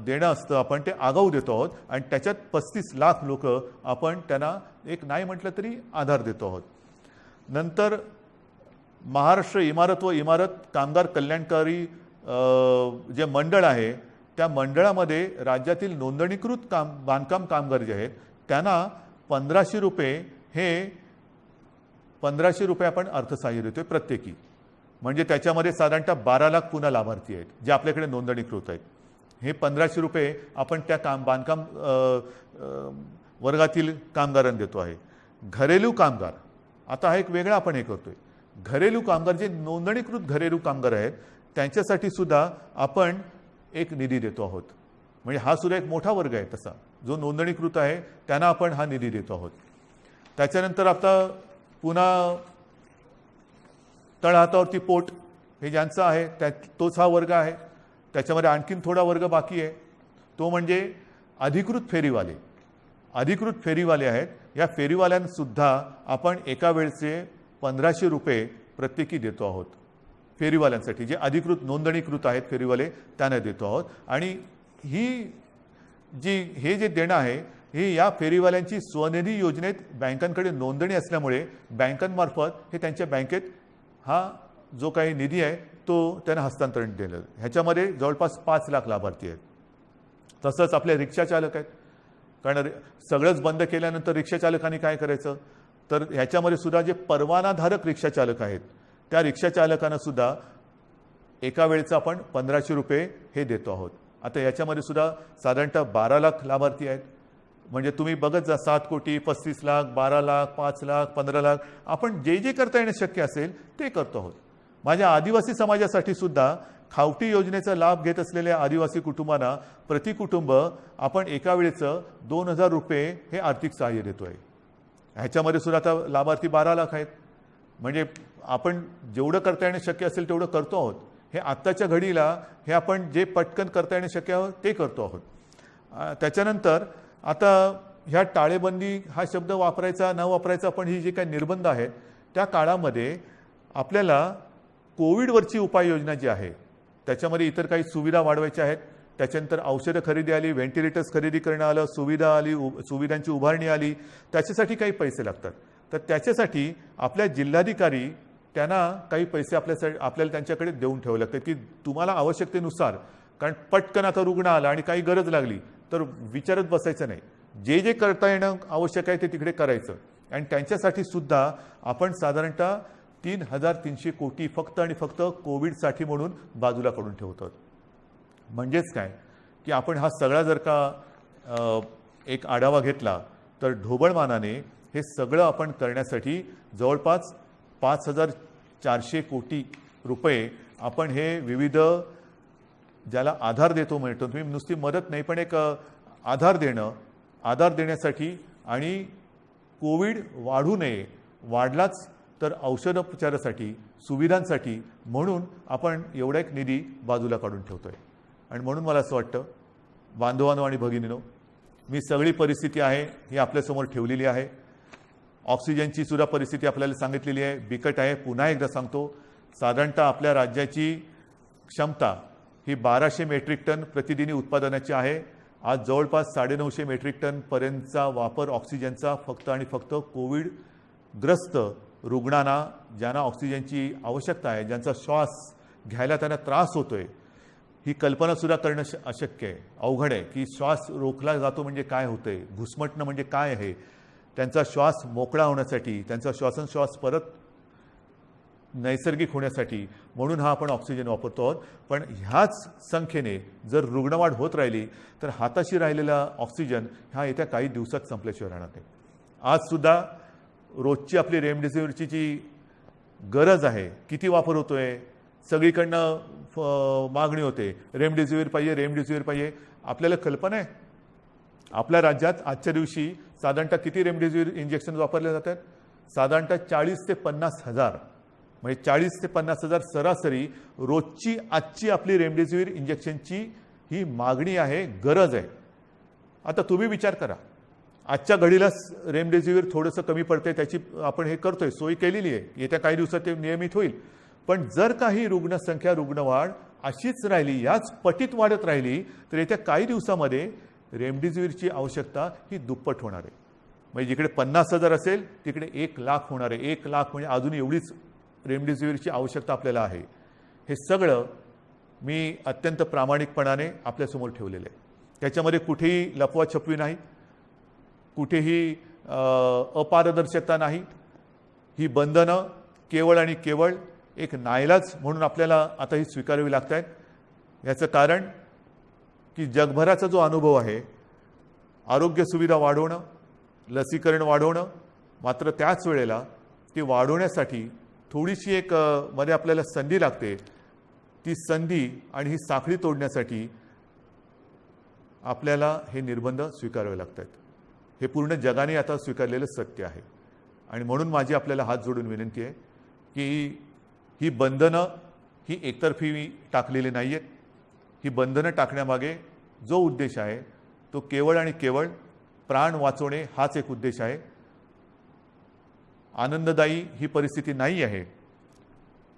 देणं असतं आपण ते आगाऊ देतो आहोत आणि त्याच्यात 35 लाख लोक आपण त्यांना एक नाही म्हटलं तरी आधार देतो आहोत. नंतर महाराष्ट्र इमारत व इमारत कामगार कल्याणकारी जे मंडळ आहे त्या मंडळामध्ये राज्यातील नोंदणीकृत बांधकाम कामगार जे आहेत त्यांना 1500 रुपये हे 1500 रुपये आपण अर्थसहाय्य देतोय प्रत्येकी. म्हणजे त्याच्यामध्ये साधारणतः 12 लाख पुन्हा लाभार्थी आहेत जे आपल्याकडे नोंदणीकृत आहेत. हे 1500 रुपये आपण त्या बांधकाम वर्गातील कामगारांना देतो आहे. घरेलू कामगार, आता हा एक वेगळा आपण हे करतोय. घरेलू कामगार जे नोंदणीकृत घरेलू कामगार आहेत त्यांच्यासाठी सुद्धा आपण एक निधी देतो आहोत. म्हणजे हा सुद्धा एक मोठा वर्ग आहे तसा जो नोंदणीकृत आहे त्यांना आपण हा निधी देतो आहोत. त्याच्यानंतर आता पुन्हा तळहातावरती पोट हे ज्यांचं आहे तोच हा वर्ग आहे. त्याच्यामध्ये आणखीन थोडा वर्ग बाकी आहे, तो म्हणजे अधिकृत फेरीवाले. अधिकृत फेरीवाले आहेत. या फेरीवाल्यांसुद्धा आपण एका वेळचे 1500 रुपये प्रत्येकी देतो आहोत. फेरीवाल्यांसाठी जे अधिकृत नोंदणीकृत आहेत फेरीवाले त्यांना देतो आहोत. आणि हे जे देणं आहे हे या फेरीवाल्यांची स्वनिधी योजनेत बँकांकडे नोंदणी असल्यामुळे बँकांमार्फत हे त्यांच्या बँकेत हा जो काही निधी आहे तो त्यांना हस्तांतरण दिलं. ह्याच्यामध्ये जवळपास 5 लाख लाभार्थी आहेत. तसंच आपले रिक्षाचालक आहेत, कारण सगळंच बंद केल्यानंतर रिक्षाचालकांनी काय करायचं, तर ह्याच्यामध्ये सुद्धा जे परवानाधारक रिक्षाचालक आहेत त्या रिक्षाचालकांना सुद्धा एका वेळेचं आपण 1500 रुपये हे देतो आहोत. आता याच्यामध्ये सुद्धा साधारणतः 12 लाख लाभार्थी आहेत. म्हणजे तुम्ही बघत जा, 7 कोटी 35 लाख 12 लाख 5 लाख 15 लाख आपण जे जे करता येणं शक्य असेल ते करतो आहोत. माझ्या आदिवासी समाजासाठी सुद्धा खावटी योजनेचा लाभ घेत असलेल्या आदिवासी कुटुंबांना प्रति कुटुंब आपण एका वेळेचं 2000 रुपये हे आर्थिक सहाय्य देतोय. ह्याच्यामध्ये सुद्धा आता लाभार्थी 12 लाख आहेत. म्हणजे आपण जेवढं करता येणं शक्य असेल तेवढं करतो आहोत. हे आत्ताच्या घडीला हे आपण जे पटकन करता येणं शक्य आहे ते करतो आहोत. त्याच्यानंतर आता ह्या टाळेबंदी हा शब्द वापरायचा न वापरायचा पण ही जे काही निर्बंध आहेत त्या काळामध्ये आपल्याला कोविडवरची उपाययोजना जी आहे त्याच्यामध्ये इतर काही सुविधा वाढवायच्या आहेत. त्याच्यानंतर औषधं खरेदी आली, व्हेंटिलेटर्स खरेदी करणं आलं, सुविधा आली, सुविधांची उभारणी आली. त्याच्यासाठी काही पैसे लागतात. तर त्याच्यासाठी आपल्या जिल्हाधिकारी त्यांना काही पैसे आपल्याला त्यांच्याकडे देऊन ठेवावे लागतात की तुम्हाला आवश्यकतेनुसार, कारण पटकन आता रुग्ण आला आणि काही गरज लागली तर विचारत बसायचं नाही. जे जे करता येणं आवश्यक आहे ते तिकडे करायचं. आणि त्यांच्यासाठी सुद्धा आपण साधारणतः 3300 कोटी फक्त आणि फक्त कोविडसाठी म्हणून बाजूला काढून ठेवतो. म्हणजेच काय की आपण हा सगळा जर का एक आढावा घेतला तर ढोबळमानाने हे सगळं आपण करण्यासाठी जवळपास 5400 कोटी रुपये आपण हे विविध ज्याला आधार देतो म्हणतो, तुम्ही नुसती मदत नाही पण एक आधार देण्यासाठी आणि कोविड वाढू नये वाढलाच तर औषधोपचारासाठी, सुविधांसाठी म्हणून आपण एवढा एक निधी बाजूला काढून ठेवतोय. आणि म्हणून मला असं वाटतं, बांधवांनो आणि भगिनींनो, मी सगळी परिस्थिती आहे ही आपल्यासमोर ठेवलेली आहे. ऑक्सिजनची सुद्धा परिस्थिती आपल्याला सांगितलेली आहे, बिकट आहे. पुन्हा एकदा सांगतो, साधारणतः आपल्या राज्याची क्षमता ही 1200 मेट्रिक टन प्रतिदिनी उत्पादनाची आहे. आज जवळपास 950 मेट्रिक टनपर्यंतचा वापर ऑक्सिजनचा फक्त आणि फक्त कोविडग्रस्त रुग्णांना, ज्यांना ऑक्सिजनची आवश्यकता आहे, ज्यांचा श्वास घ्यायला त्यांना त्रास होतोय, ही कल्पनासुद्धा करणं अशक्य आहे, अवघड आहे की श्वास रोखला जातो म्हणजे काय होतंय, घुसमटणं म्हणजे काय आहे. त्यांचा श्वास मोकळा होण्यासाठी, त्यांचा श्वासोच्छ्वास परत नैसर्गिक होण्यासाठी म्हणून हा आपण ऑक्सिजन वापरतो आहोत. पण ह्याच संख्येने जर रुग्णवाढ होत राहिली तर हाताशी राहिलेला ऑक्सिजन हा येत्या काही दिवसात संपल्याशिवाय राहणार नाही. आजसुद्धा रोजची आपली रेमडेसिवीरची जी गरज आहे, किती वापर होतोय, सगळीकडनं मागणी होते, रेमडेसिवीर पाहिजे, रेमडेसिवीर पाहिजे. आपल्याला कल्पना आहे आपल्या राज्यात आजच्या दिवशी साधारणतः किती रेमडेसिवीर इंजेक्शन वापरले जातात? साधारणतः 40 ते 50 हजार, म्हणजे 40 ते 50 हजार सरासरी रोजची आजची आपली रेमडेसिवीर इंजेक्शनची ही मागणी आहे, गरज आहे. आता तुम्ही विचार करा, आजच्या घडीला रेमडेसिवीर थोडंसं कमी पडतंय, त्याची आपण हे करतोय, सोय केलेली आहे, येत्या काही दिवसात ते नियमित होईल. पण जर काही रुग्णसंख्या, रुग्णवाढ अशीच राहिली, याच पटीत वाढत राहिली, तर येत्या काही दिवसामध्ये रेमडेसिवीरची आवश्यकता ही दुप्पट होणार आहे. म्हणजे जिकडे 50,000 असेल तिकडे 1,00,000 होणार आहे. 1,00,000 म्हणजे अजून एवढीच रेमडेसिवीरची आवश्यकता आपल्याला आहे. हे सगळं मी अत्यंत प्रामाणिकपणाने आपल्यासमोर ठेवलेलं आहे. त्याच्यामध्ये कुठेही लपवाछपवी नाही, कुठेही अपारदर्शकता नाही. ही बंधनं केवळ आणि केवळ एक नाईलाज म्हणून आपल्याला आता ही स्वीकारावी लागत आहेत. याचं कारण की जगभराचा जो अनुभव आहे, आरोग्य सुविधा वाढवणं, लसीकरण वाढवणं, मात्र त्याच वेळेला ती वाढवण्यासाठी थोडीशी एक मध्ये आपल्याला संधी लागते. ती संधी आणि ही साखळी तोडण्यासाठी आपल्याला हे निर्बंध स्वीकारावे लागत आहेत. हे पूर्ण जगाने आता स्वीकारलेलं सत्य आहे. आणि म्हणून माझी आपल्याला हात जोडून विनंती आहे की ही बंधनं ही एकतर्फी टाकलेली नाही आहेत. ही बंधनं टाकण्यामागे जो उद्देश आहे तो केवळ आणि केवळ प्राण वाचवणे हाच एक उद्देश आहे. आनंददायी ही परिस्थिती नाही आहे,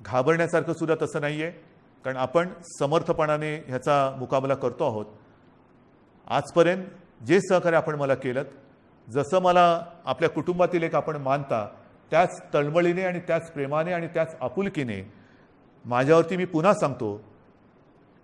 घाबरण्यासारखं सुद्धा तसं नाही आहे, कारण आपण समर्थपणाने ह्याचा मुकाबला करतो आहोत. आजपर्यंत जे सहकार्य आपण मला केलं, जसं मला आपल्या कुटुंबातील एक आपण मानता, त्याच तळमळीने आणि त्याच प्रेमाने आणि त्याच आपुलकीने माझ्यावरती मी पुन्हा सांगतो,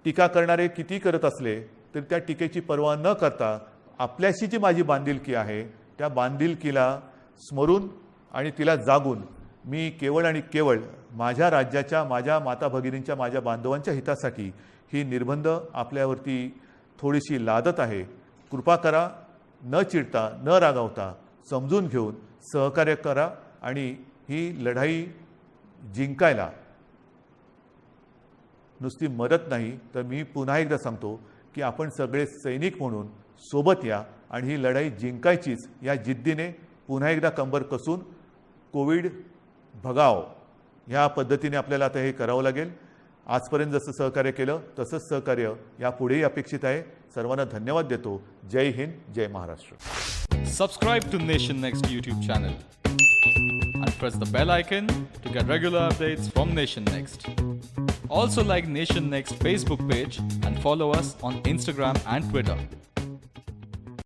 टीका करणारे किती करत असले तर त्या टीकेची पर्वा न करता आपल्याशी जी माझी बांधिलकी आहे त्या बांधिलकीला स्मरून आणि तिला जागून मी केवळ आणि केवळ माझ्या राज्याच्या, माझ्या माता भगिनींच्या, माझ्या बांधवांच्या हितासाठी ही निर्बंध आपल्यावरती थोडीशी लादत आहे. कृपा करा, न चिडता, न रागावता, समजून घेऊन सहकार्य करा आणि ही लढाई जिंकायला नुसती मदत नाही तर मी पुन्हा एकदा सांगतो की आपण सगळे सैनिक म्हणून सोबत या आणि ही लढाई जिंकायचीच या जिद्दीने पुन्हा एकदा कंबर कसून कोविड भगाव ह्या पद्धतीने आपल्याला आता हे करावं लागेल. आजपर्यंत जसं सहकार्य केलं तसंच सहकार्य यापुढेही अपेक्षित आहे. सर्वांना धन्यवाद देतो. जय हिंद, जय Maharashtra. Subscribe to Nation Next YouTube channel and press the bell icon to get regular updates from Nation Next. Also like Nation Next Facebook page and follow us on Instagram and Twitter.